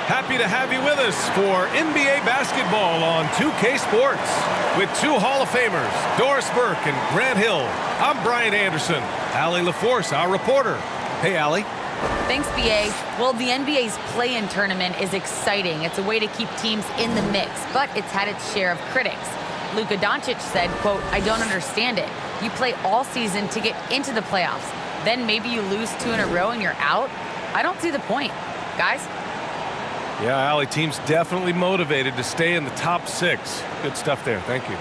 Happy to have you with us for NBA basketball on 2K Sports with two Hall of Famers, Doris Burke and Grant Hill. I'm Brian Anderson. Allie LaForce, our reporter. Hey, Allie. Thanks, BA. Well, the NBA's play-in tournament is exciting. It's a way to keep teams in the mix, but it's had its share of critics. Luka Doncic said, quote, "I don't understand it. You play all season to get into the playoffs. Then maybe you lose 2 in a row and you're out? I don't see the point." Guys? Yeah, Allie, team's definitely motivated to stay in the top 6. Good stuff there. Thank you.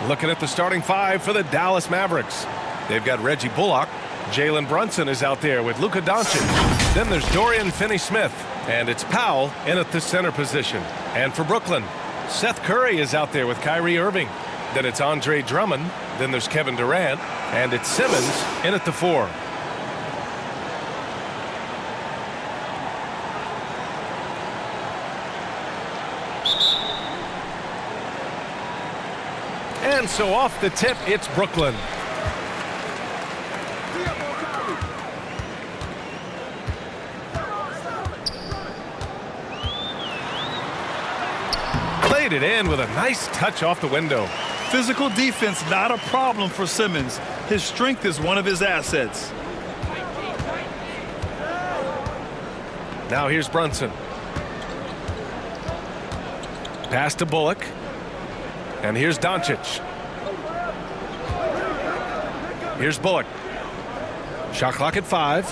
Looking at the starting 5 for the Dallas Mavericks. They've got Reggie Bullock. Jalen Brunson is out there with Luka Doncic. Then there's Dorian Finney-Smith. And it's Powell in at the center position. And for Brooklyn, Seth Curry is out there with Kyrie Irving. Then it's Andre Drummond. Then there's Kevin Durant. And it's Simmons in at the 4. And so off the tip, it's Brooklyn. Played it in with a nice touch off the window. Physical defense not a problem for Simmons. His strength is one of his assets. Now here's Brunson. Pass to Bullock. And here's Doncic. Here's Bullock. Shot clock at 5.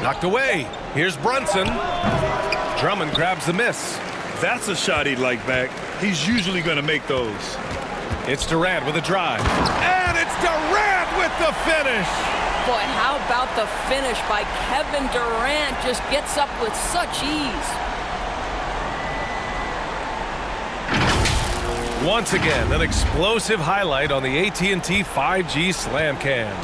Knocked away. Here's Brunson. Drummond grabs the miss. That's a shot he'd like back. He's usually going to make those. It's Durant with a drive. And it's Durant with the finish. Boy, how about the finish by Kevin Durant? Just gets up with such ease. Once again, an explosive highlight on the AT&T 5G Slam Cam.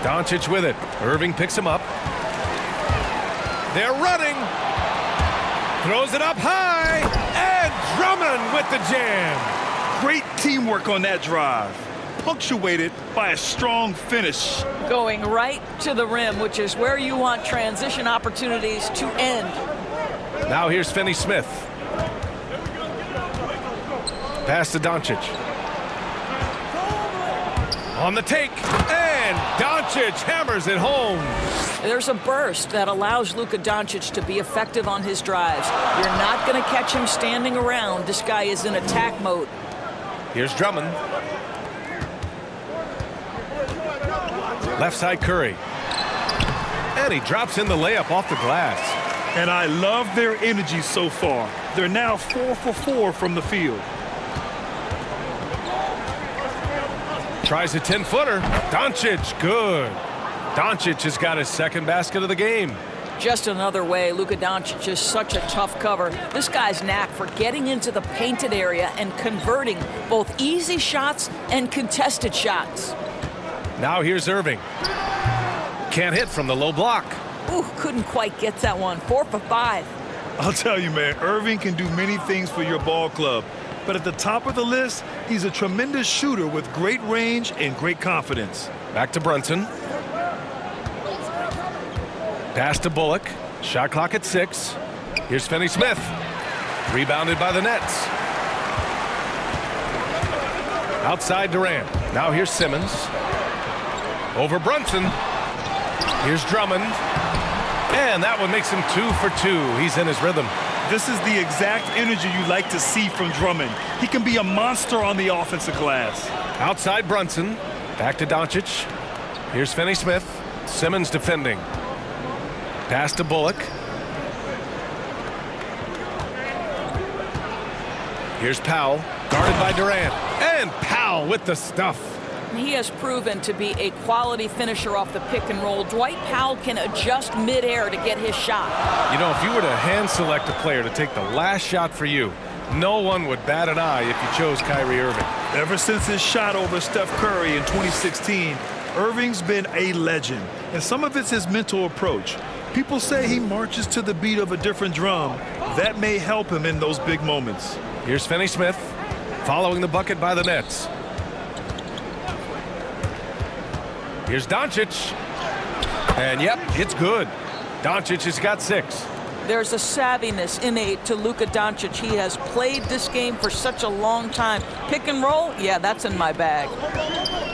Doncic with it. Irving picks him up. They're running. Throws it up high. And Drummond with the jam. Great teamwork on that drive. Punctuated by a strong finish. Going right to the rim, which is where you want transition opportunities to end. Now here's Finney-Smith. Pass to Doncic. On the take. And Doncic hammers it home. There's a burst that allows Luka Doncic to be effective on his drives. You're not going to catch him standing around. This guy is in attack mode. Here's Drummond. Left side Curry. And he drops in the layup off the glass. And I love their energy so far. They're now 4 for 4 from the field. Tries a 10-footer. Doncic, good. Doncic has got his second basket of the game. Just another way, Luka Doncic is such a tough cover. This guy's knack for getting into the painted area and converting both easy shots and contested shots. Now here's Irving. Can't hit from the low block. Ooh, couldn't quite get that one. 4 for 5. I'll tell you, man, Irving can do many things for your ball club. But at the top of the list, he's a tremendous shooter with great range and great confidence. Back to Brunson. Pass to Bullock. Shot clock at 6. Here's Finney-Smith. Rebounded by the Nets. Outside Durant. Now here's Simmons. Over Brunson. Here's Drummond. And that one makes him 2 for 2. He's in his rhythm. This is the exact energy you like to see from Drummond. He can be a monster on the offensive glass. Outside Brunson. Back to Doncic. Here's Finney-Smith. Simmons defending. Pass to Bullock. Here's Powell. Guarded by Durant. And Powell with the stuff. He has proven to be a quality finisher off the pick and roll. Dwight Powell can adjust midair to get his shot. You know, if you were to hand select a player to take the last shot for you, no one would bat an eye if you chose Kyrie Irving. Ever since his shot over Steph Curry in 2016, Irving's been a legend. And some of it's his mental approach. People say he marches to the beat of a different drum. That may help him in those big moments. Here's Finney-Smith following the bucket by the Nets. Here's Doncic. And yep, it's good. Doncic has got 6. There's a savviness innate to Luka Doncic. He has played this game for such a long time. Pick and roll, yeah, that's in my bag.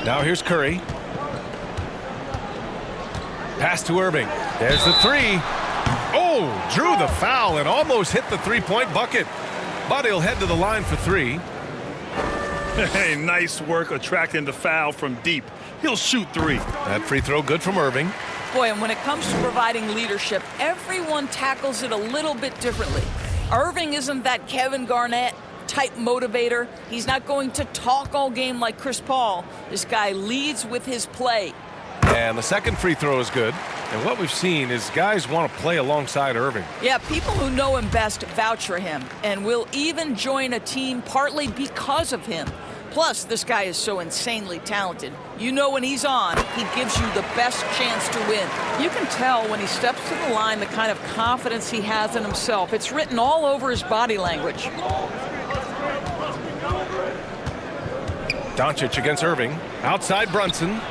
Now here's Curry. Pass to Irving. There's the 3. Oh, drew the foul and almost hit the three-point bucket. But he'll head to the line for 3. Hey, nice work attracting the foul from deep. He'll shoot 3. That free throw good from Irving. Boy, and when it comes to providing leadership, everyone tackles it a little bit differently. Irving isn't that Kevin Garnett type motivator. He's not going to talk all game like Chris Paul. This guy leads with his play. And the second free throw is good. And what we've seen is guys want to play alongside Irving. Yeah, people who know him best vouch for him and will even join a team partly because of him. Plus, this guy is so insanely talented. You know when he's on, he gives you the best chance to win. You can tell when he steps to the line the kind of confidence he has in himself. It's written all over his body language. Doncic against Irving. Outside Brunson.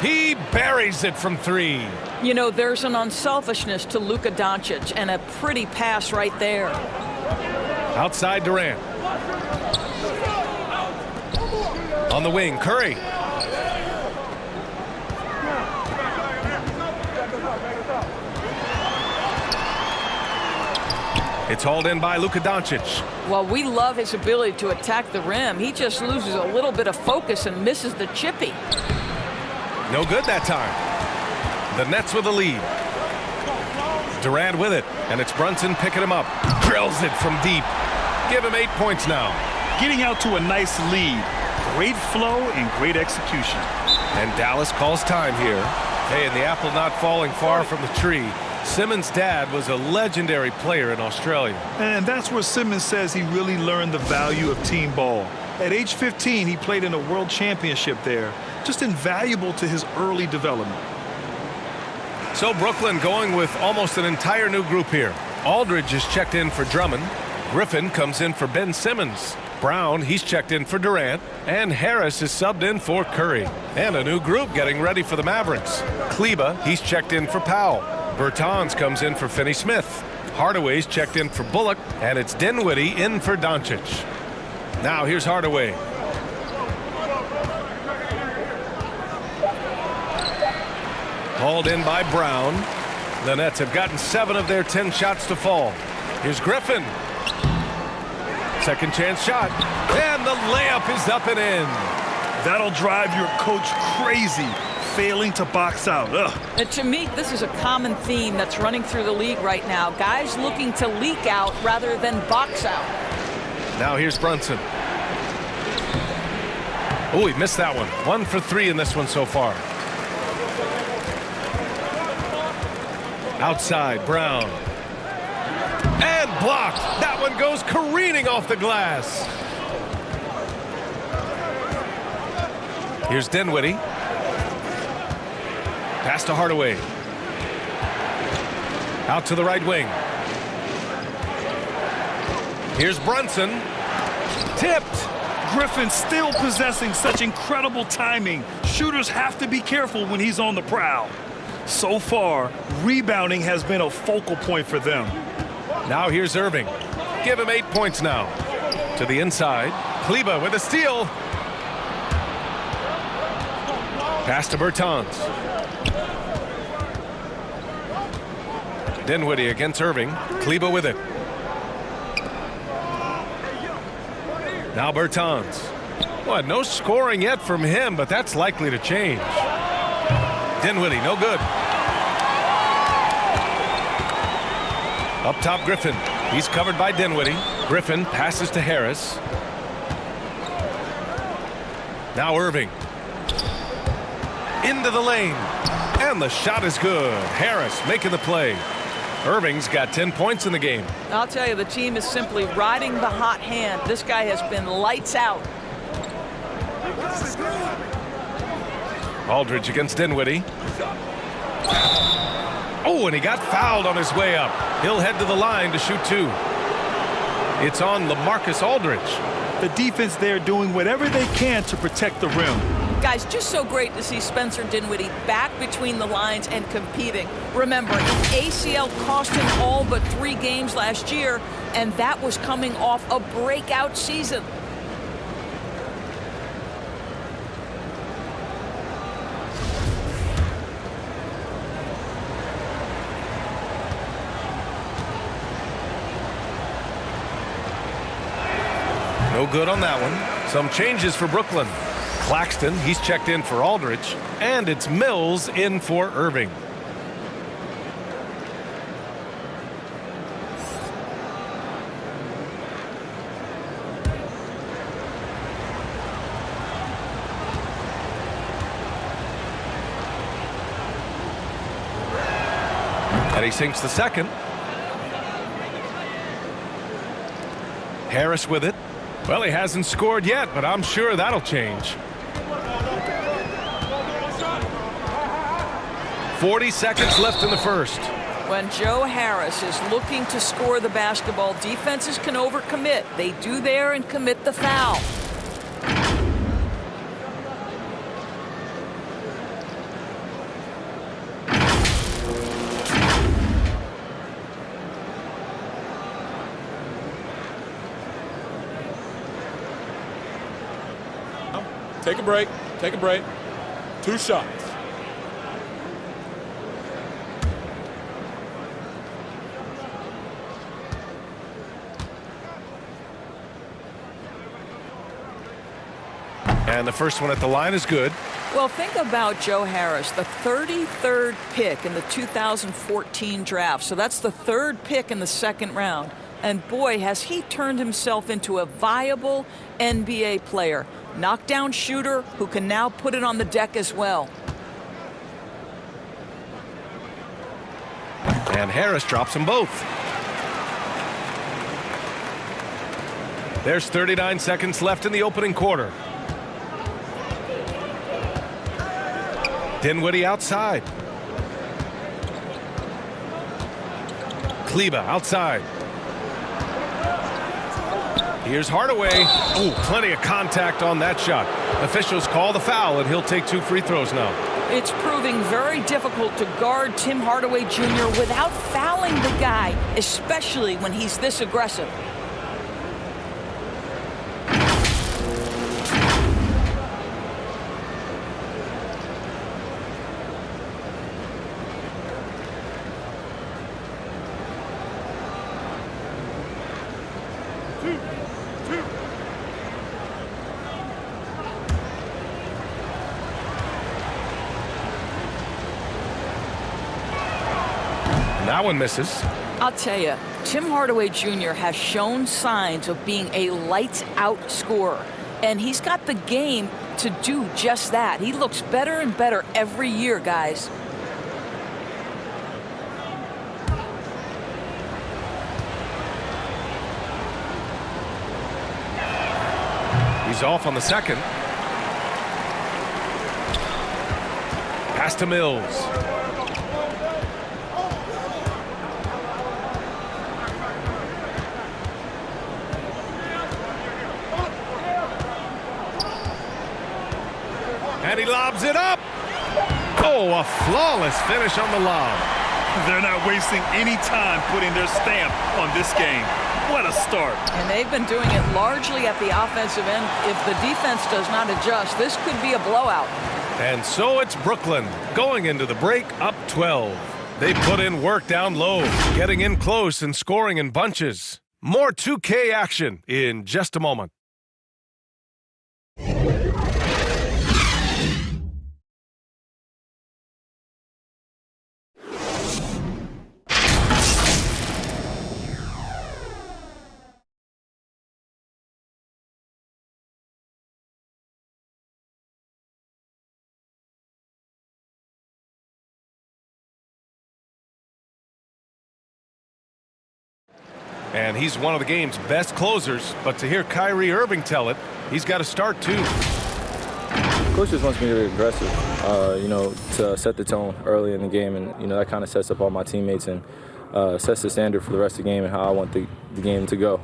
He buries it from 3. You know, there's an unselfishness to Luka Doncic and a pretty pass right there. Outside Durant. On the wing, Curry. It's hauled in by Luka Doncic. Well, we love his ability to attack the rim. He just loses a little bit of focus and misses the chippy. No good that time. The Nets with the lead. Durant with it, and it's Brunson picking him up. Drills it from deep. Give him 8 points now. Getting out to a nice lead. Great flow and great execution. And Dallas calls time here. Hey, and the apple not falling far from the tree. Simmons' dad was a legendary player in Australia. And that's where Simmons says he really learned the value of team ball. At age 15, he played in a world championship there. Just invaluable to his early development. So Brooklyn going with almost an entire new group here. Aldridge is checked in for Drummond. Griffin comes in for Ben Simmons. Brown, he's checked in for Durant. And Harris is subbed in for Curry. And a new group getting ready for the Mavericks. Kleba, he's checked in for Powell. Bertans comes in for Finney-Smith. Hardaway's checked in for Bullock. And it's Dinwiddie in for Doncic. Now here's Hardaway. Hauled in by Brown. The Nets have gotten 7 of their 10 shots to fall. Here's Griffin. Second chance shot. And the layup is up and in. That'll drive your coach crazy, failing to box out. And to me, this is a common theme that's running through the league right now. Guys looking to leak out rather than box out. Now here's Brunson. Oh, he missed that one. 1 for 3 in this one so far. Outside, Brown. And blocked. That one goes careening off the glass. Here's Dinwiddie. Pass to Hardaway. Out to the right wing. Here's Brunson. Tipped. Griffin still possessing such incredible timing. Shooters have to be careful when he's on the prowl. So far, rebounding has been a focal point for them. Now here's Irving. Give him 8 points now. To the inside. Kleba with a steal. Pass to Bertans. Dinwiddie against Irving. Kleba with it. Now Bertans. What? No scoring yet from him, but that's likely to change. Dinwiddie, no good. Up top, Griffin. He's covered by Dinwiddie. Griffin passes to Harris. Now Irving. Into the lane. And the shot is good. Harris making the play. Irving's got 10 points in the game. I'll tell you, the team is simply riding the hot hand. This guy has been lights out. Aldridge against Dinwiddie. Oh, and he got fouled on his way up. He'll head to the line to shoot 2. It's on LaMarcus Aldridge. The defense there doing whatever they can to protect the rim. Guys, just so great to see Spencer Dinwiddie back between the lines and competing. Remember, an ACL cost him all but 3 games last year, and that was coming off a breakout season. No good on that one. Some changes for Brooklyn. Claxton, he's checked in for Aldridge, and it's Mills in for Irving. And he sinks the second. Harris with it. Well, he hasn't scored yet, but I'm sure that'll change. 40 seconds left in the first. When Joe Harris is looking to score the basketball, defenses can overcommit. They do there and commit the foul. Take a break. Take a break. 2 shots. And the first one at the line is good. Well, think about Joe Harris, the 33rd pick in the 2014 draft. So that's the 3rd pick in the 2nd round. And boy, has he turned himself into a viable NBA player. Knockdown shooter who can now put it on the deck as well. And Harris drops them both. There's 39 seconds left in the opening quarter. Dinwiddie outside. Kleba outside. Here's Hardaway. Oh, plenty of contact on that shot. Officials call the foul, and he'll take 2 free throws now. It's proving very difficult to guard Tim Hardaway Jr. without fouling the guy, especially when he's this aggressive. That one misses. I'll tell you, Tim Hardaway Jr. has shown signs of being a lights-out scorer, and he's got the game to do just that. He looks better and better every year, guys. He's off on the second. Pass to Mills. And he lobs it up. Oh, a flawless finish on the lob. They're not wasting any time putting their stamp on this game. What a start. And they've been doing it largely at the offensive end. If the defense does not adjust, this could be a blowout. And so it's Brooklyn going into the break up 12. They put in work down low, getting in close and scoring in bunches. More 2K action in just a moment. And he's one of the game's best closers, but to hear Kyrie Irving tell it, he's got to start too. Coach just wants me to be aggressive, to set the tone early in the game, and that kind of sets up all my teammates and sets the standard for the rest of the game and how I want the game to go.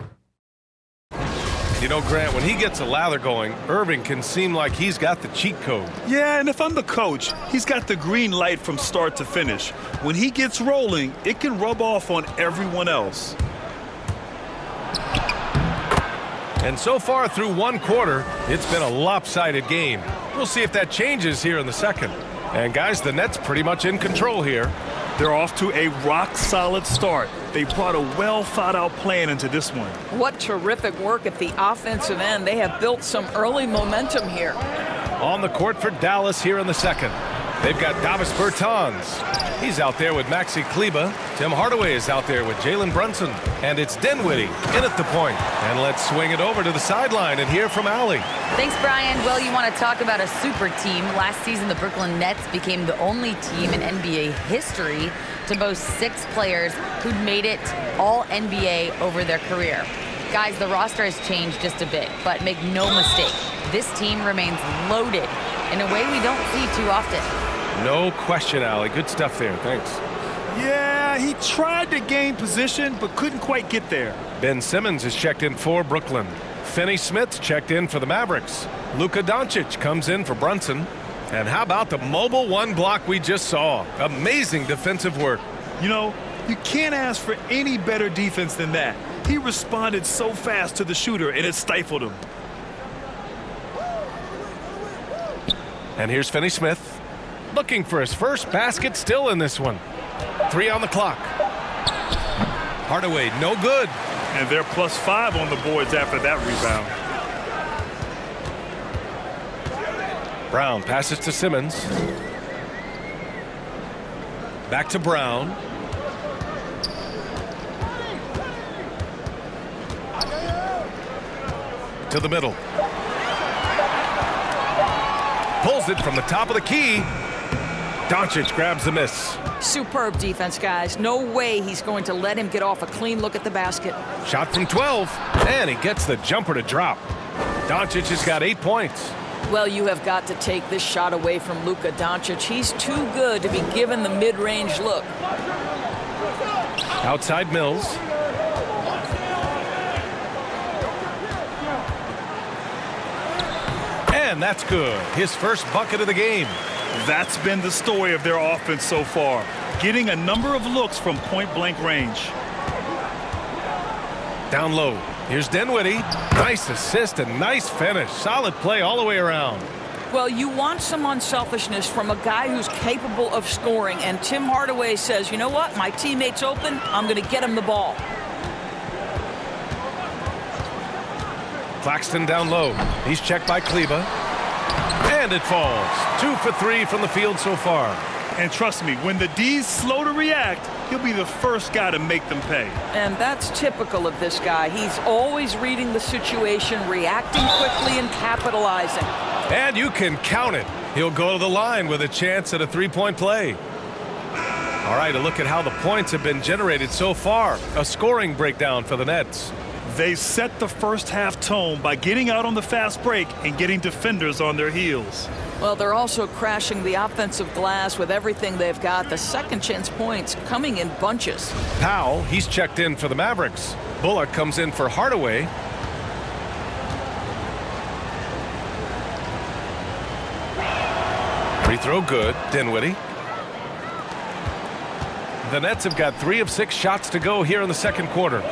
You know, Grant, when he gets a lather going, Irving can seem like he's got the cheat code. Yeah, and if I'm the coach, he's got the green light from start to finish. When he gets rolling, it can rub off on everyone else. And so far through one quarter, it's been a lopsided game. We'll see if that changes here in the second. And guys, the Nets pretty much in control here. They're off to a rock-solid start. They brought a well-thought-out plan into this one. What terrific work at the offensive end. They have built some early momentum here. On the court for Dallas here in the second. They've got Davis Bertans. He's out there with Maxi Kleber. Tim Hardaway is out there with Jalen Brunson. And it's Dinwiddie in at the point. And let's swing it over to the sideline and hear from Allie. Thanks, Brian. Well, you want to talk about a super team. Last season, the Brooklyn Nets became the only team in NBA history to boast 6 players who'd made it all NBA over their career. Guys, the roster has changed just a bit, but make no mistake, this team remains loaded in a way we don't see too often. No question, Allie. Good stuff there. Thanks. Yeah, he tried to gain position, but couldn't quite get there. Ben Simmons is checked in for Brooklyn. Finney Smith checked in for the Mavericks. Luka Doncic comes in for Brunson. And how about the mobile one block we just saw? Amazing defensive work. You know, you can't ask for any better defense than that. He responded so fast to the shooter, and it stifled him. And here's Finney Smith. Looking for his first basket still in this one. 3 on the clock. Hardaway, no good. And they're +5 on the boards after that rebound. Brown passes to Simmons. Back to Brown. To the middle. Pulls it from the top of the key. Doncic grabs the miss. Superb defense, guys. No way he's going to let him get off a clean look at the basket. Shot from 12, and he gets the jumper to drop. Doncic has got 8 points. Well, you have got to take this shot away from Luka Doncic. He's too good to be given the mid-range look. Outside Mills. And that's good. His first bucket of the game. That's been the story of their offense so far, getting a number of looks from point-blank range. Down low. Here's Dinwiddie. Nice assist and nice finish. Solid play all the way around. Well, you want some unselfishness from a guy who's capable of scoring, and Tim Hardaway says, you know what, my teammate's open, I'm going to get him the ball. Claxton down low. He's checked by Kleber. And it falls. 2 for 3 from the field so far. And trust me, when the D's slow to react, he'll be the first guy to make them pay. And that's typical of this guy. He's always reading the situation, reacting quickly, and capitalizing. And you can count it. He'll go to the line with a chance at a 3-point play. All right, a look at how the points have been generated so far. A scoring breakdown for the Nets. They set the first half tone by getting out on the fast break and getting defenders on their heels. Well, they're also crashing the offensive glass with everything they've got. The second chance points coming in bunches. Powell, he's checked in for the Mavericks. Bullock comes in for Hardaway. Free throw good. Dinwiddie. The Nets have got 3 of 6 shots to go here in the second quarter.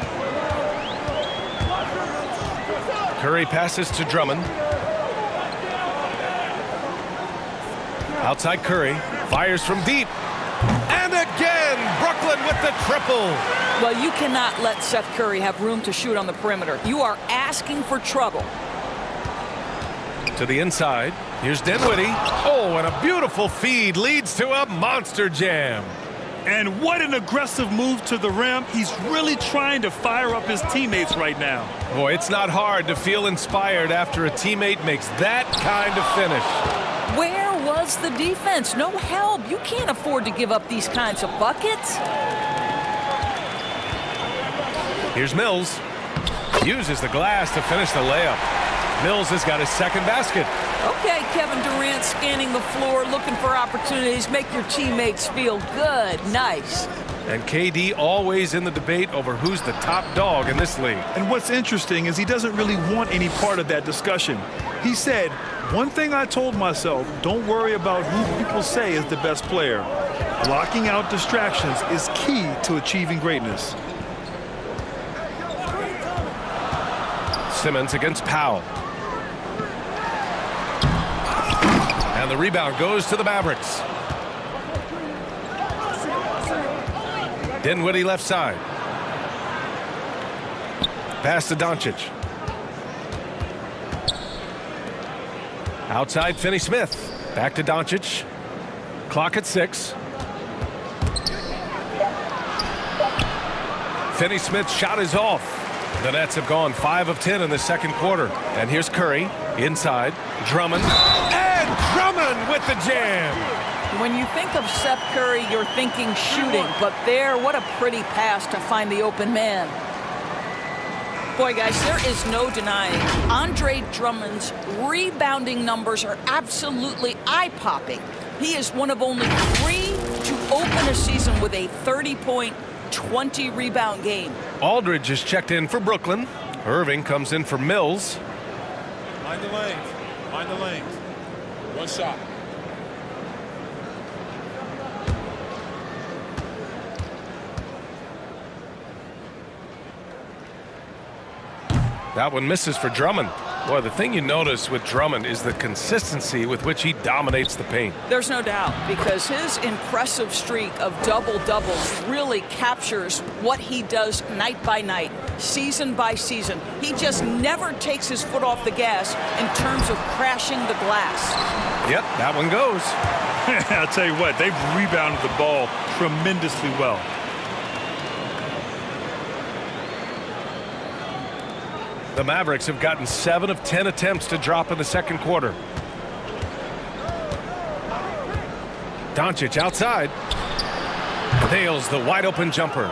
Curry passes to Drummond. Outside Curry. Fires from deep. And again, Brooklyn with the triple. Well, you cannot let Seth Curry have room to shoot on the perimeter. You are asking for trouble. To the inside. Here's Dinwiddie. Oh, and a beautiful feed leads to a monster jam. And what an aggressive move to the rim. He's really trying to fire up his teammates right now. Boy, it's not hard to feel inspired after a teammate makes that kind of finish. Where was the defense? No help. You can't afford to give up these kinds of buckets. Here's Mills. Uses the glass to finish the layup. Mills has got his second basket. Okay, Kevin Durant scanning the floor, looking for opportunities. Make your teammates feel good. Nice. And KD always in the debate over who's the top dog in this league. And what's interesting is he doesn't really want any part of that discussion. He said, one thing I told myself, don't worry about who people say is the best player. Blocking out distractions is key to achieving greatness. Simmons against Powell. And the rebound goes to the Mavericks. Dinwiddie left side. Pass to Doncic. Outside Finney-Smith. Back to Doncic. Clock at 6. Finney-Smith's shot is off. The Nets have gone 5 of 10 in the second quarter. And here's Curry inside. Drummond. And Drummond with the jam. When you think of Seth Curry, you're thinking shooting. But there, what a pretty pass to find the open man. Boy, guys, there is no denying Andre Drummond's rebounding numbers are absolutely eye-popping. He is one of only 3 to open a season with a 30-point, 20-rebound game. Aldridge is checked in for Brooklyn. Irving comes in for Mills. Mind the lanes. Mind the lanes. One shot. That one misses for Drummond. Boy, the thing you notice with Drummond is the consistency with which he dominates the paint. There's no doubt, because his impressive streak of double-doubles really captures what he does night by night, season by season. He just never takes his foot off the gas in terms of crashing the glass. Yep, that one goes. I'll tell you what, they've rebounded the ball tremendously well. The Mavericks have gotten 7 of 10 attempts to drop in the second quarter. Doncic outside. Nails the wide open jumper.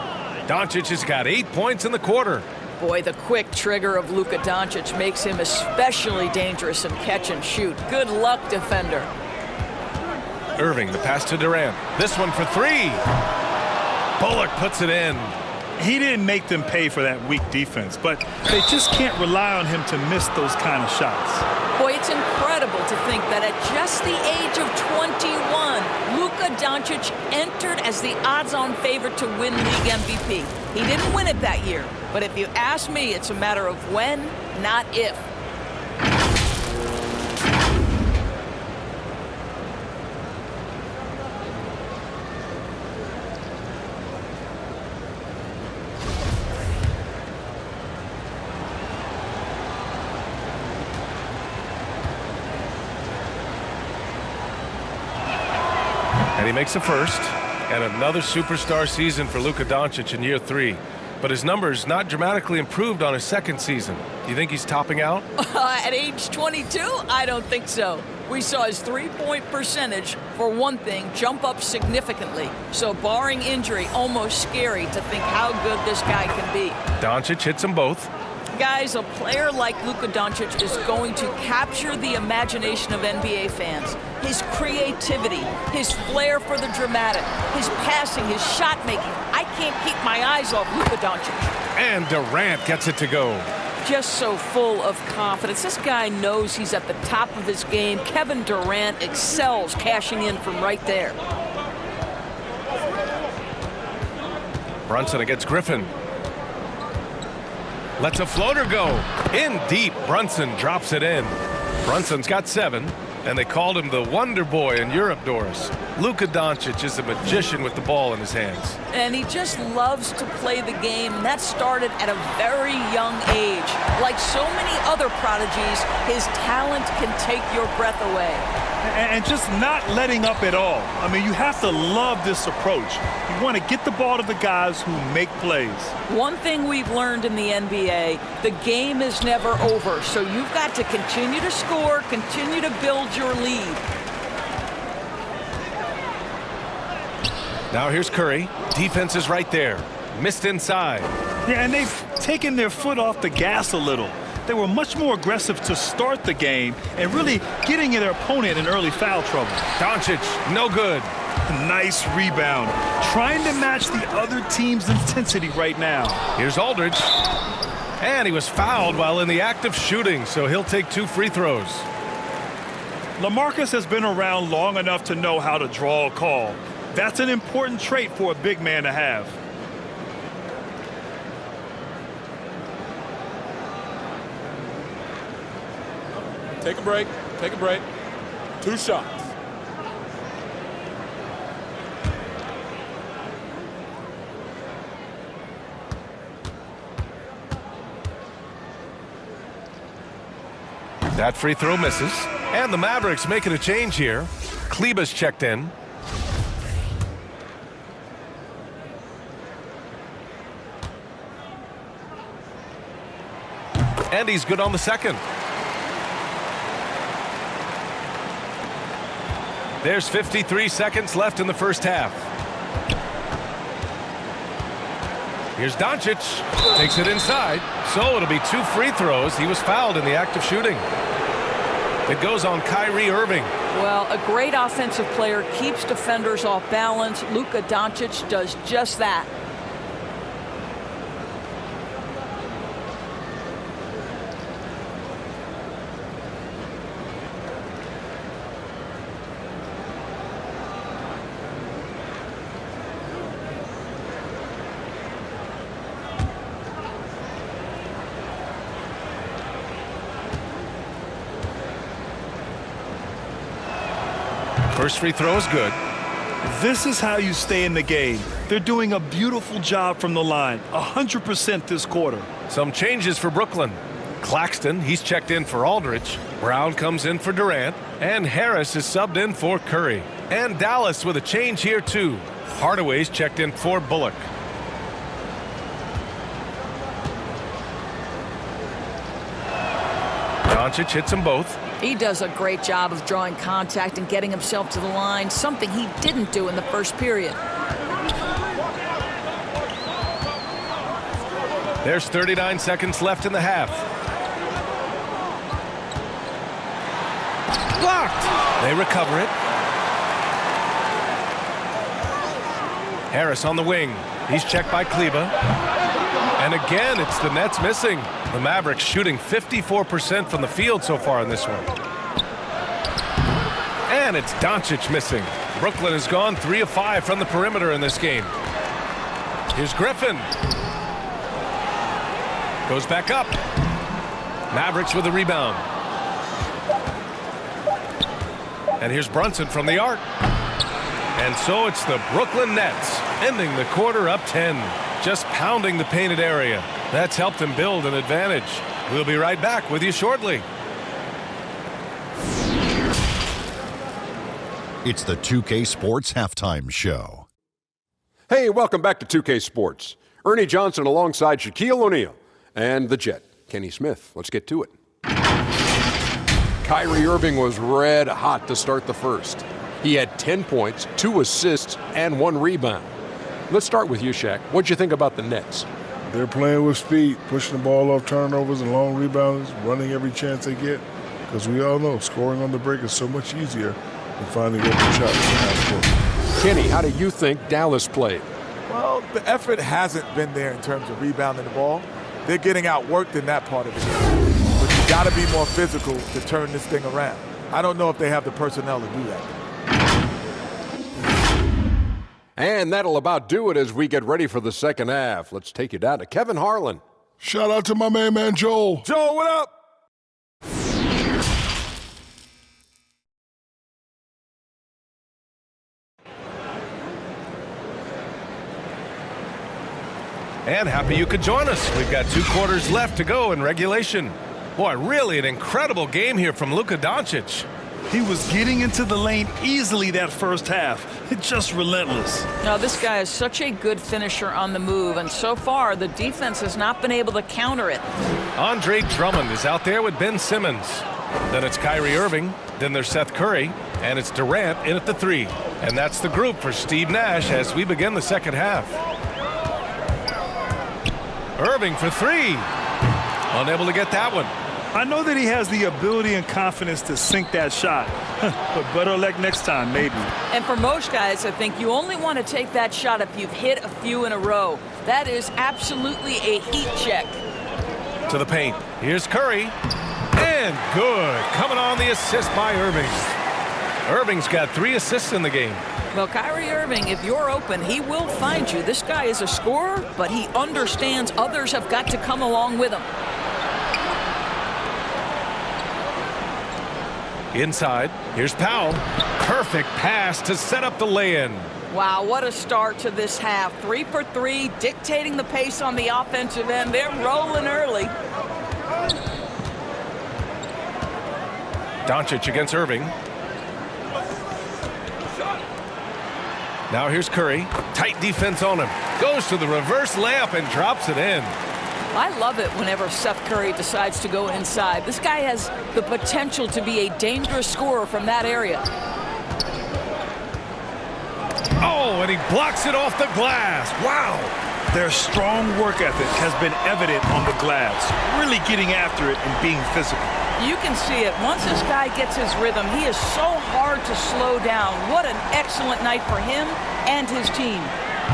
Doncic has got 8 points in the quarter. Boy, the quick trigger of Luka Doncic makes him especially dangerous in catch and shoot. Good luck, defender. Irving, the pass to Durant. This one for 3. Bullock puts it in. He didn't make them pay for that weak defense, but they just can't rely on him to miss those kind of shots. Boy, it's incredible to think that at just the age of 21, Luka Doncic entered as the odds-on favorite to win league MVP. He didn't win it that year, but if you ask me, it's a matter of when, not if. And he makes a first. And another superstar season for Luka Doncic in year 3. But his numbers not dramatically improved on his second season. Do you think he's topping out? At age 22, I don't think so. We saw his three-point percentage, for one thing, jump up significantly. So barring injury, almost scary to think how good this guy can be. Doncic hits them both. Guys, a player like Luka Doncic is going to capture the imagination of NBA fans. His creativity, his flair for the dramatic, his passing, his shot making. I can't keep my eyes off Luka Doncic. And Durant gets it to go. Just so full of confidence. This guy knows he's at the top of his game. Kevin Durant excels cashing in from right there. Brunson against Griffin. Lets a floater go. In deep, Brunson drops it in. Brunson's got 7, and they called him the Wonder Boy in Europe, Doris. Luka Doncic is a magician with the ball in his hands. And he just loves to play the game, and that started at a very young age. Like so many other prodigies, his talent can take your breath away. And just not letting up at all. I mean, you have to love this approach. You want to get the ball to the guys who make plays. One thing we've learned in the NBA, the game is never over. So you've got to continue to score, continue to build your lead. Now here's Curry. Defense is right there. Missed inside. Yeah, and they've taken their foot off the gas a little. They were much more aggressive to start the game and really getting their opponent in early foul trouble. Doncic, no good. Nice rebound. Trying to match the other team's intensity right now. Here's Aldridge. And he was fouled while in the act of shooting, so he'll take 2 free throws. LaMarcus has been around long enough to know how to draw a call. That's an important trait for a big man to have. Take a break. Take a break. 2 shots. That free throw misses. And the Mavericks making a change here. Kleber's checked in. And he's good on the second. There's 53 seconds left in the first half. Here's Doncic. Takes it inside. So it'll be 2 free throws. He was fouled in the act of shooting. It goes on Kyrie Irving. Well, a great offensive player keeps defenders off balance. Luka Doncic does just that. First free throw is good. This is how you stay in the game. They're doing a beautiful job from the line. 100% this quarter. Some changes for Brooklyn. Claxton, he's checked in for Aldridge. Brown comes in for Durant. And Harris is subbed in for Curry. And Dallas with a change here too. Hardaway's checked in for Bullock. Doncic hits them both. He does a great job of drawing contact and getting himself to the line, something he didn't do in the first period. There's 39 seconds left in the half. Blocked. They recover it. Harris on the wing. He's checked by Kleber. And again, it's the Nets missing. The Mavericks shooting 54% from the field so far in this one. And it's Doncic missing. Brooklyn has gone 3 of 5 from the perimeter in this game. Here's Griffin. Goes back up. Mavericks with a rebound. And here's Brunson from the arc. And so it's the Brooklyn Nets ending the quarter up 10. Just pounding the painted area. That's helped them build an advantage. We'll be right back with you shortly. It's the 2K Sports Halftime Show. Hey, welcome back to 2K Sports. Ernie Johnson alongside Shaquille O'Neal and the Jet, Kenny Smith. Let's get to it. Kyrie Irving was red hot to start the first. He had 10 points, 2 assists, and 1 rebound. Let's start with you, Shaq. What'd you think about the Nets? They're playing with speed, pushing the ball off turnovers and long rebounds, running every chance they get. Because we all know scoring on the break is so much easier than finding open shots in half court. Kenny, how do you think Dallas played? Well, the effort hasn't been there in terms of rebounding the ball. They're getting outworked in that part of the game. But you got to be more physical to turn this thing around. I don't know if they have the personnel to do that. And that'll about do it as we get ready for the second half. Let's take you down to Kevin Harlan. Shout out to my main man, Joel. Joel, what up? And happy you could join us. We've got 2 quarters left to go in regulation. Boy, really an incredible game here from Luka Doncic. He was getting into the lane easily that first half. It's just relentless. Now, this guy is such a good finisher on the move, and so far the defense has not been able to counter it. Andre Drummond is out there with Ben Simmons. Then it's Kyrie Irving. Then there's Seth Curry. And it's Durant in at the 3. And that's the group for Steve Nash as we begin the second half. Irving for 3. Unable to get that one. I know that he has the ability and confidence to sink that shot. But better luck next time, maybe. And for most guys, I think you only want to take that shot if you've hit a few in a row. That is absolutely a heat check. To the paint. Here's Curry. And good. Coming on the assist by Irving. Irving's got 3 assists in the game. Well, Kyrie Irving, if you're open, he will find you. This guy is a scorer, but he understands others have got to come along with him. Inside. Here's Powell. Perfect pass to set up the lay-in. Wow, what a start to this half. 3 for 3, dictating the pace on the offensive end. They're rolling early. Doncic against Irving. Now here's Curry. Tight defense on him. Goes to the reverse layup and drops it in. I love it whenever Seth Curry decides to go inside. This guy has the potential to be a dangerous scorer from that area. Oh, and he blocks it off the glass. Wow. Their strong work ethic has been evident on the glass, really getting after it and being physical. You can see it. Once this guy gets his rhythm, he is so hard to slow down. What an excellent night for him and his team.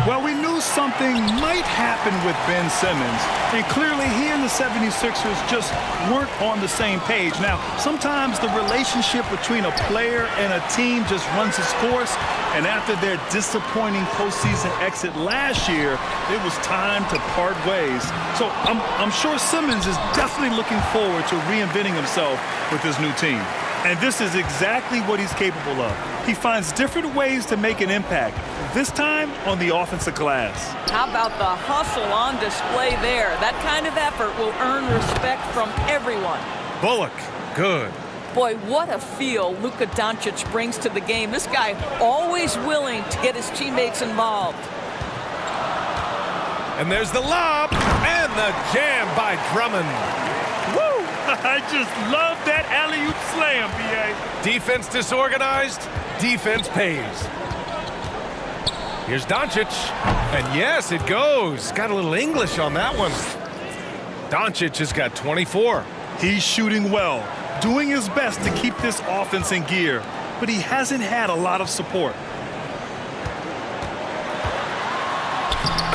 Well, we knew something might happen with Ben Simmons, and clearly he and the 76ers just weren't on the same page. Now, sometimes the relationship between a player and a team just runs its course, and after their disappointing postseason exit last year, it was time to part ways. So I'm sure Simmons is definitely looking forward to reinventing himself with his new team. And this is exactly what he's capable of. He finds different ways to make an impact, this time on the offensive glass. How about the hustle on display there? That kind of effort will earn respect from everyone. Bullock, good. Boy, what a feel Luka Doncic brings to the game. This guy always willing to get his teammates involved. And there's the lob and the jam by Drummond. Woo! I just love that alley-oop slam, B.A. Defense disorganized, defense pays. Here's Doncic, and yes, it goes. Got a little English on that one. Doncic has got 24. He's shooting well, doing his best to keep this offense in gear, but he hasn't had a lot of support.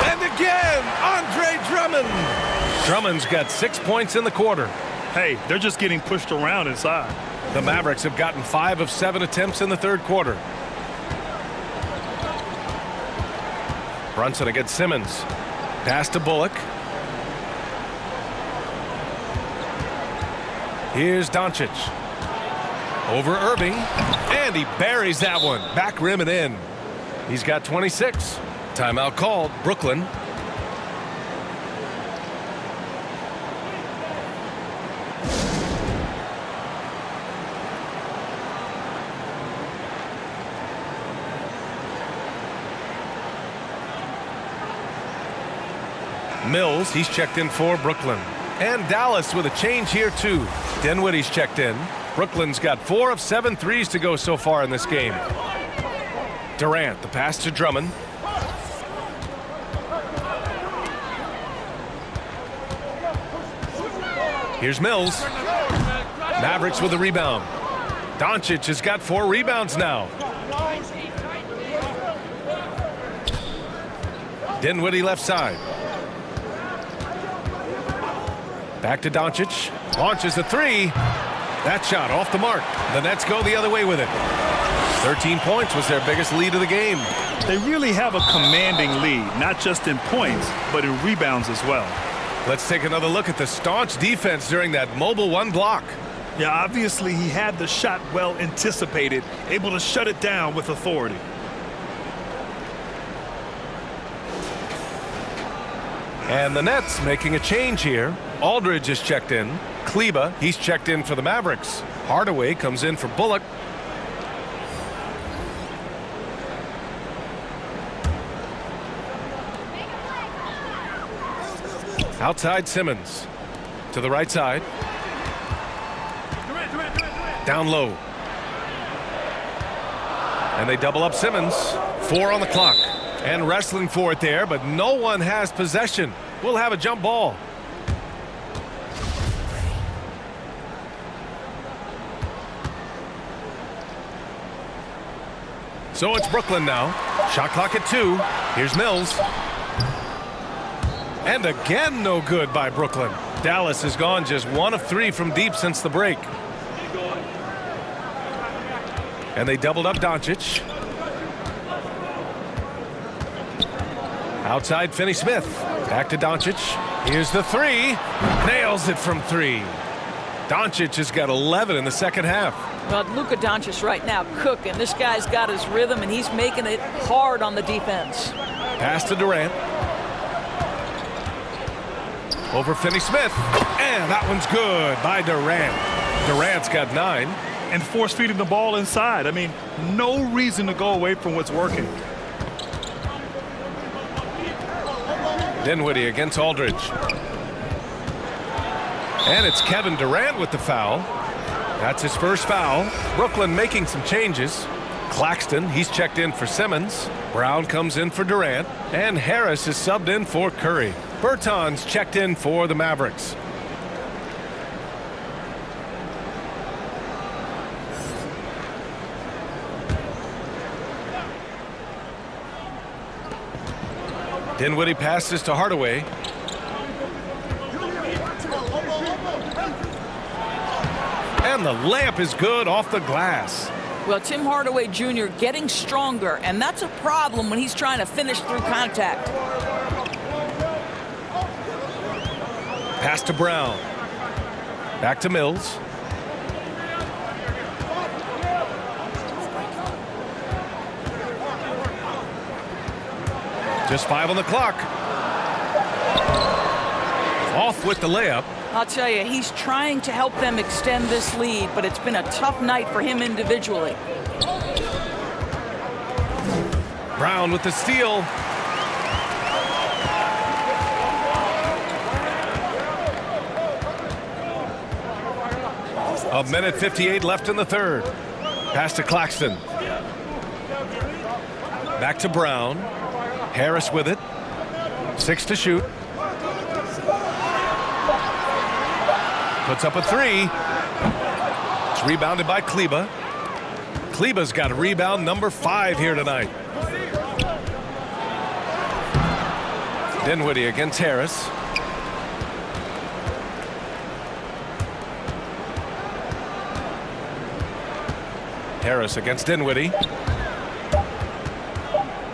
And again, Andre Drummond. Drummond's got 6 points in the quarter. Hey, they're just getting pushed around inside. The Mavericks have gotten 5 of 7 attempts in the third quarter. Brunson against Simmons. Pass to Bullock. Here's Doncic. Over Irving. And he buries that one. Back rim and in. He's got 26. Timeout called. Brooklyn. Mills, he's checked in for Brooklyn. And Dallas with a change here too. Dinwiddie's checked in. Brooklyn's got 4 of 7 threes to go so far in this game. Durant, the pass to Drummond. Here's Mills. Mavericks with the rebound. Doncic has got 4 rebounds now. Dinwiddie left side. Back to Doncic. Launches the 3. That shot off the mark. The Nets go the other way with it. 13 points was their biggest lead of the game. They really have a commanding lead, not just in points, but in rebounds as well. Let's take another look at the staunch defense during that mobile 1 block. Yeah, obviously he had the shot well anticipated, able to shut it down with authority. And the Nets making a change here. Aldridge is checked in. Kleba, he's checked in for the Mavericks. Hardaway comes in for Bullock. Outside Simmons. To the right side. Down low. And they double up Simmons. 4 on the clock. And wrestling for it there, but no one has possession. We'll have a jump ball. So it's Brooklyn now. Shot clock at 2. Here's Mills. And again, no good by Brooklyn. Dallas has gone just 1 of 3 from deep since the break. And they doubled up Doncic. Outside Finney-Smith. Back to Doncic. Here's the 3. Nails it from 3. Doncic has got 11 in the second half. Well, Luka Doncic right now cooking. This guy's got his rhythm, and he's making it hard on the defense. Pass to Durant. Over Finney-Smith. And that one's good by Durant. Durant's got 9. And force feeding the ball inside. I mean, no reason to go away from what's working. Dinwiddie against Aldridge. And it's Kevin Durant with the foul. That's his first foul. Brooklyn making some changes. Claxton, he's checked in for Simmons. Brown comes in for Durant. And Harris is subbed in for Curry. Bertans checked in for the Mavericks. Dinwiddie passes to Hardaway. And the layup is good off the glass. Well, Tim Hardaway Jr. getting stronger, and that's a problem when he's trying to finish through contact. Pass to Brown. Back to Mills. Just 5 on the clock. Off with the layup. I'll tell you, he's trying to help them extend this lead, but it's been a tough night for him individually. Brown with the steal. A minute 58 left in the third. Pass to Claxton. Back to Brown. Harris with it. 6 to shoot. Puts up a 3. It's rebounded by Kleba. Kleba's got a rebound number 5 here tonight. Dinwiddie against Harris. Harris against Dinwiddie.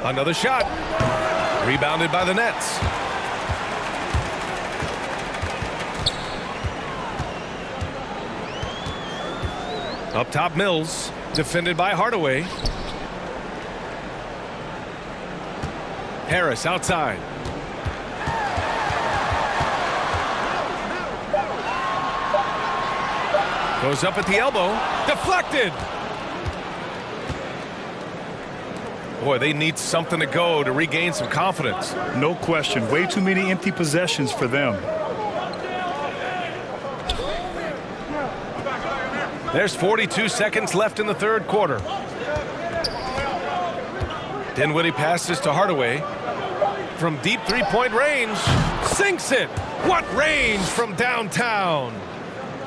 Another shot. Rebounded by the Nets. Up top, Mills. Defended by Hardaway. Harris outside. Goes up at the elbow. Deflected. Boy, they need something to go to regain some confidence. No question. Way too many empty possessions for them. There's 42 seconds left in the third quarter. Dinwiddie passes to Hardaway. From deep three-point range. Sinks it. What range from downtown.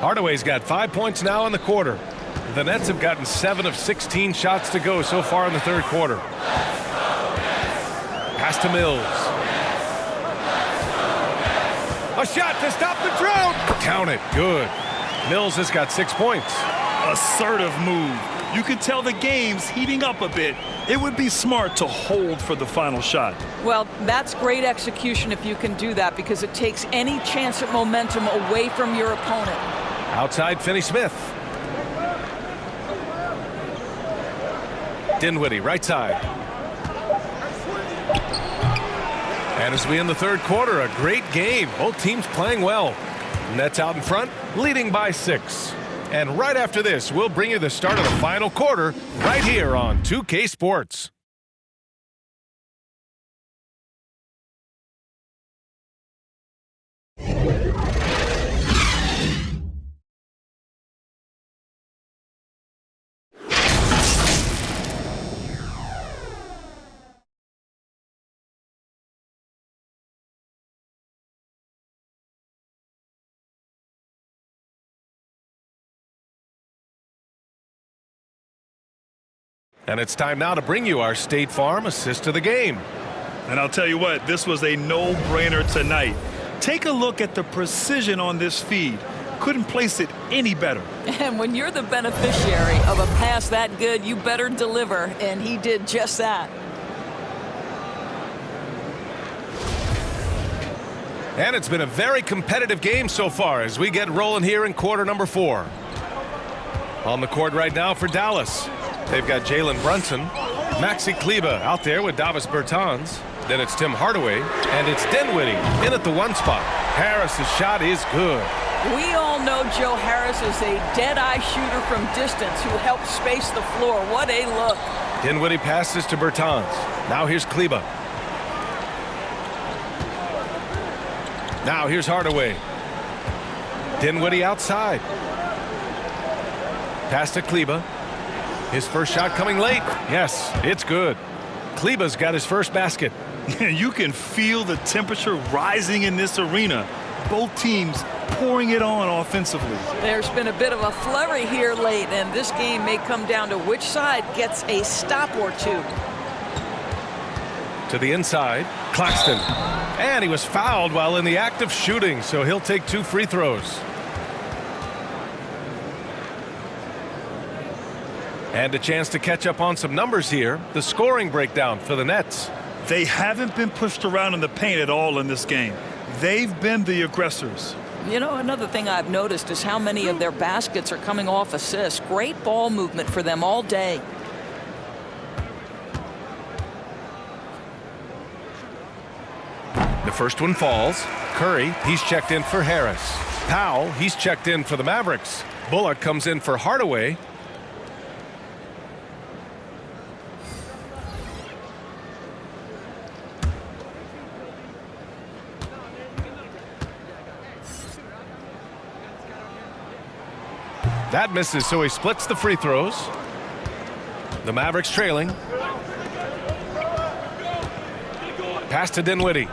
Hardaway's got 5 points now in the quarter. The Nets have gotten 7 of 16 shots to go so far in the third quarter. Pass to Mills. A shot to stop the drought. Count it. Good. Mills has got 6 points. Assertive move. You can tell the game's heating up a bit. It would be smart to hold for the final shot. Well, that's great execution if you can do that, because it takes any chance at momentum away from your opponent. Outside Finney-Smith. Dinwiddie, right side. And as we end the third quarter, a great game. Both teams playing well. Nets out in front, leading by 6. And right after this, we'll bring you the start of the final quarter right here on 2K Sports. And it's time now to bring you our State Farm assist of the game. And I'll tell you what, this was a no-brainer tonight. Take a look at the precision on this feed. Couldn't place it any better. And when you're the beneficiary of a pass that good, you better deliver, and he did just that. And it's been a very competitive game so far as we get rolling here in quarter number 4. On the court right now for Dallas, they've got Jalen Brunson, Maxi Kleber out there with Davis Bertans. Then it's Tim Hardaway, and it's Dinwiddie in at the 1 spot. Harris's shot is good. We all know Joe Harris is a dead-eye shooter from distance who helps space the floor. What a look. Dinwiddie passes to Bertans. Now here's Kleber. Now here's Hardaway. Dinwiddie outside. Pass to Kleber. His first shot coming late. Yes, it's good. Kleber's got his first basket. You can feel the temperature rising in this arena. Both teams pouring it on offensively. There's been a bit of a flurry here late, and this game may come down to which side gets a stop or two. To the inside, Claxton. And he was fouled while in the act of shooting, so he'll take 2 free throws. And a chance to catch up on some numbers here. The scoring breakdown for the Nets. They haven't been pushed around in the paint at all in this game. They've been the aggressors. You know, another thing I've noticed is how many of their baskets are coming off assists. Great ball movement for them all day. The first one falls. Curry, he's checked in for Harris. Powell, he's checked in for the Mavericks. Bullock comes in for Hardaway. That misses, so he splits the free throws. The Mavericks trailing. Pass to Dinwiddie.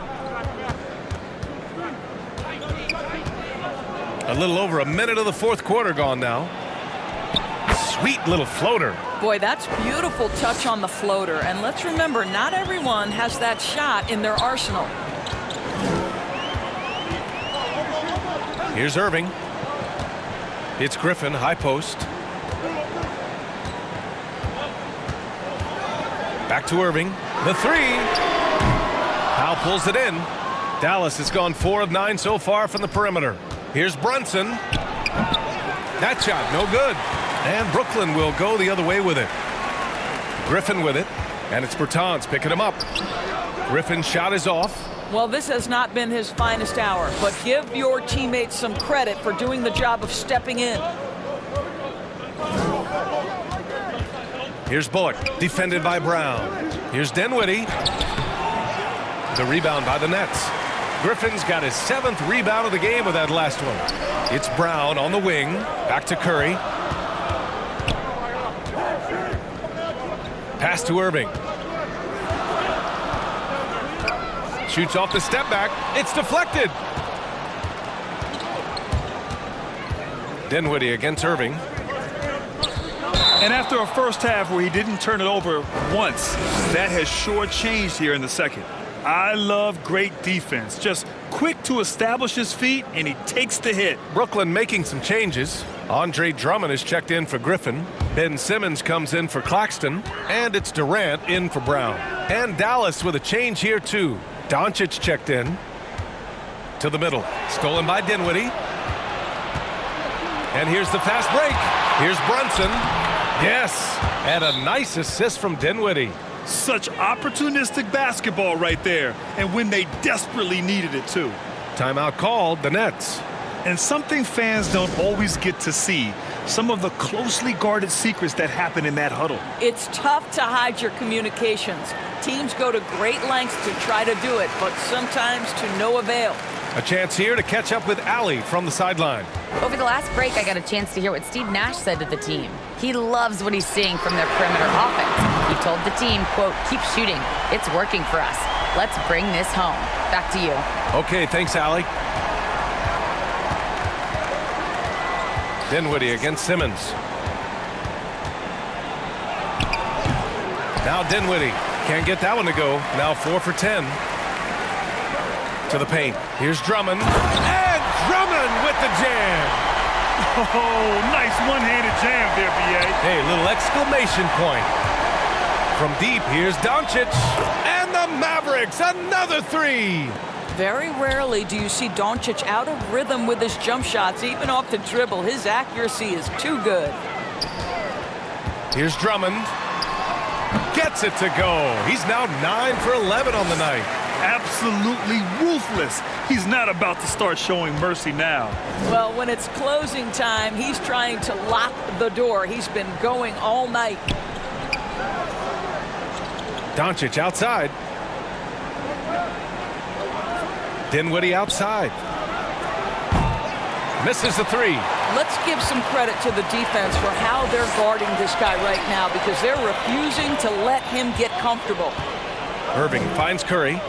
A little over a minute of the 4th quarter gone now. Sweet little floater. Boy, that's beautiful touch on the floater. And let's remember, not everyone has that shot in their arsenal. Here's Irving. It's Griffin, high post. Back to Irving. The 3. Powell pulls it in. Dallas has gone 4 of 9 so far from the perimeter. Here's Brunson. That shot, no good. And Brooklyn will go the other way with it. Griffin with it. And it's Bertans picking him up. Griffin's shot is off. Well, this has not been his finest hour, but give your teammates some credit for doing the job of stepping in. Here's Bullock, defended by Brown. Here's Dinwiddie. The rebound by the Nets. Griffin's got his 7th rebound of the game with that last one. It's Brown on the wing. Back to Curry. Pass to Irving. Shoots off the step back. It's deflected. Dinwiddie against Irving. And after a first half where he didn't turn it over once, that has sure changed here in the second. I love great defense. Just quick to establish his feet, and he takes the hit. Brooklyn making some changes. Andre Drummond is checked in for Griffin. Ben Simmons comes in for Claxton. And it's Durant in for Brown. And Dallas with a change here, too. Doncic checked in to the middle. Stolen by Dinwiddie. And here's the fast break. Here's Brunson. Yes. And a nice assist from Dinwiddie. Such opportunistic basketball right there. And when they desperately needed it, too. Timeout called, the Nets. And something fans don't always get to see. Some of the closely guarded secrets that happen in that huddle. It's tough to hide your communications. Teams go to great lengths to try to do it, but sometimes to no avail. A chance here to catch up with Allie from the sideline. Over the last break, I got a chance to hear what Steve Nash said to the team. He loves what he's seeing from their perimeter offense. He told the team, quote, "Keep shooting. It's working for us. Let's bring this home." Back to you. Okay, thanks, Allie. Dinwiddie against Simmons. Now Dinwiddie can't get that one to go. Now 4 for 10. To the paint. Here's Drummond. And Drummond with the jam. Oh, nice one-handed jam there, B.A. Hey, little exclamation point. From deep, here's Doncic. And the Mavericks, another three. Very rarely do you see Doncic out of rhythm with his jump shots, even off the dribble. His accuracy is too good. Here's Drummond. Gets it to go. He's now 9 for 11 on the night. Absolutely ruthless. He's not about to start showing mercy now. Well, when it's closing time, he's trying to lock the door. He's been going all night. Doncic outside. Dinwiddie outside. Misses the three. Let's give some credit to the defense for how they're guarding this guy right now, because they're refusing to let him get comfortable. Irving finds Curry.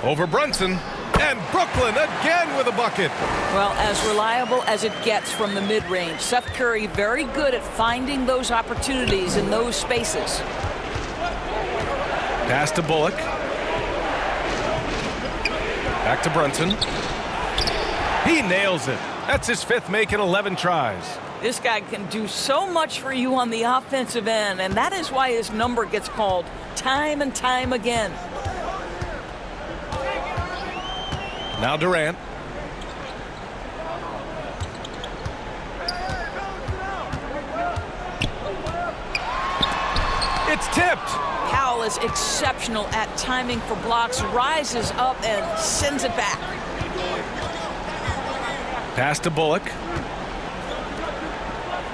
Over Brunson. And Brooklyn again with a bucket. Well, as reliable as it gets from the mid-range. Seth Curry very good at finding those opportunities in those spaces. Pass to Bullock. Back to Brunson. He nails it. That's his fifth make in 11 tries. This guy can do so much for you on the offensive end, and that is why his number gets called time and time again. Now Durant. It's tipped. Powell is exceptional at timing for blocks, rises up and sends it back. Pass to Bullock.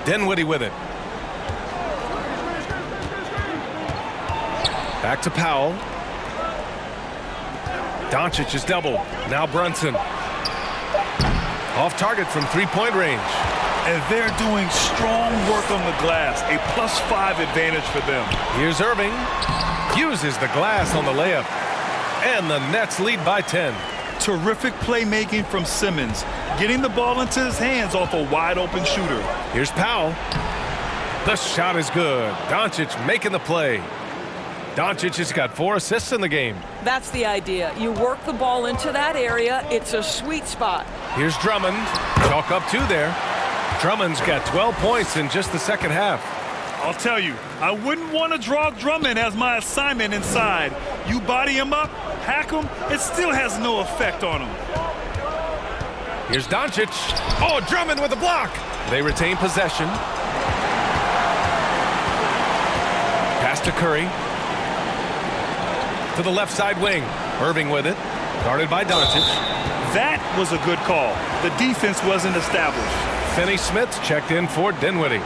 Dinwiddie with it. Back to Powell. Doncic is double. Now Brunson. Off target from three-point range. And they're doing strong work on the glass. A +5 advantage for them. Here's Irving. Uses the glass on the layup. And the Nets lead by 10. Terrific playmaking from Simmons. Getting the ball into his hands off a wide-open shooter. Here's Powell. The shot is good. Doncic making the play. Doncic has got 4 assists in the game. That's the idea. You work the ball into that area. It's a sweet spot. Here's Drummond. Chalk up 2 there. Drummond's got 12 points in just the second half. I'll tell you, I wouldn't want to draw Drummond as my assignment inside. You body him up, hack him, it still has no effect on him. Here's Doncic. Oh, Drummond with a block. They retain possession. Pass to Curry. To the left side wing. Irving with it. Guarded by Doncic. That was a good call. The defense wasn't established. Finney-Smith checked in for Dinwiddie.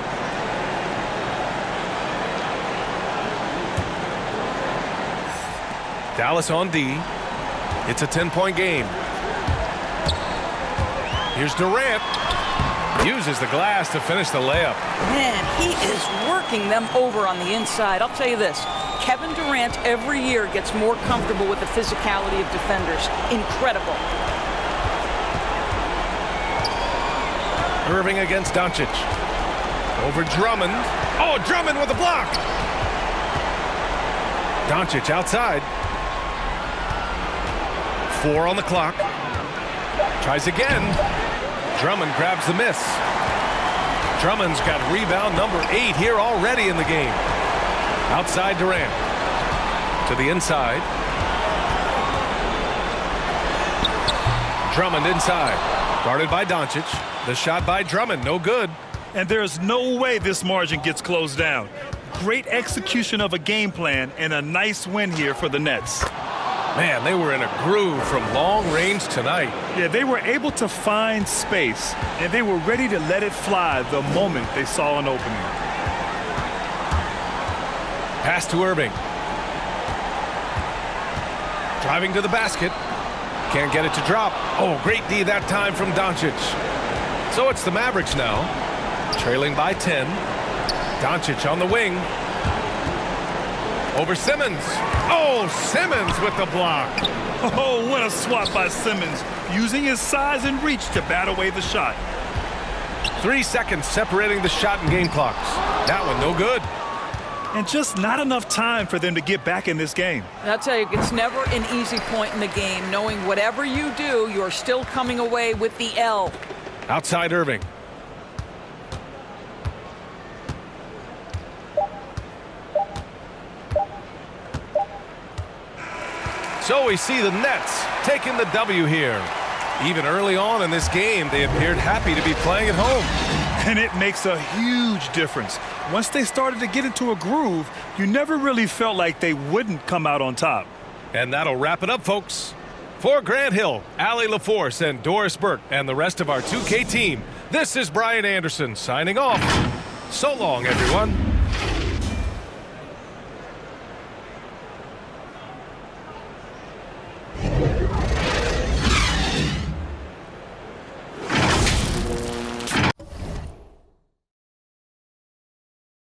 Dallas on D. It's a 10-point game. Here's Durant. Uses the glass to finish the layup. Man, he is working them over on the inside. I'll tell you this. Kevin Durant every year gets more comfortable with the physicality of defenders. Incredible. Irving against Doncic. Over Drummond. Oh, Drummond with a block. Doncic outside. 4 on the clock. Tries again. Drummond grabs the miss. Drummond's got rebound number 8 here already in the game. Outside Durant. To the inside. Drummond inside. Guarded by Doncic. The shot by Drummond, no good. And there's no way this margin gets closed down. Great execution of a game plan and a nice win here for the Nets. Man, they were in a groove from long range tonight. Yeah, they were able to find space, and they were ready to let it fly the moment they saw an opening. Pass to Irving. Driving to the basket. Can't get it to drop. Oh, great D that time from Doncic. So it's the Mavericks now, trailing by 10. Doncic on the wing. Over Simmons. Oh, Simmons with the block. Oh, what a swat by Simmons, using his size and reach to bat away the shot. 3 seconds separating the shot and game clocks. That one no good. and just not enough time for them to get back in this game. I'll tell you, it's never an easy point in the game, knowing whatever you do, you're still coming away with the L. Outside Irving. So we see the Nets taking the W here. Even early on in this game, they appeared happy to be playing at home. And it makes a huge difference. Once they started to get into a groove, you never really felt like they wouldn't come out on top. And that'll wrap it up, folks. For Grant Hill, Allie LaForce, and Doris Burke, and the rest of our 2K team, this is Brian Anderson signing off. So long, everyone.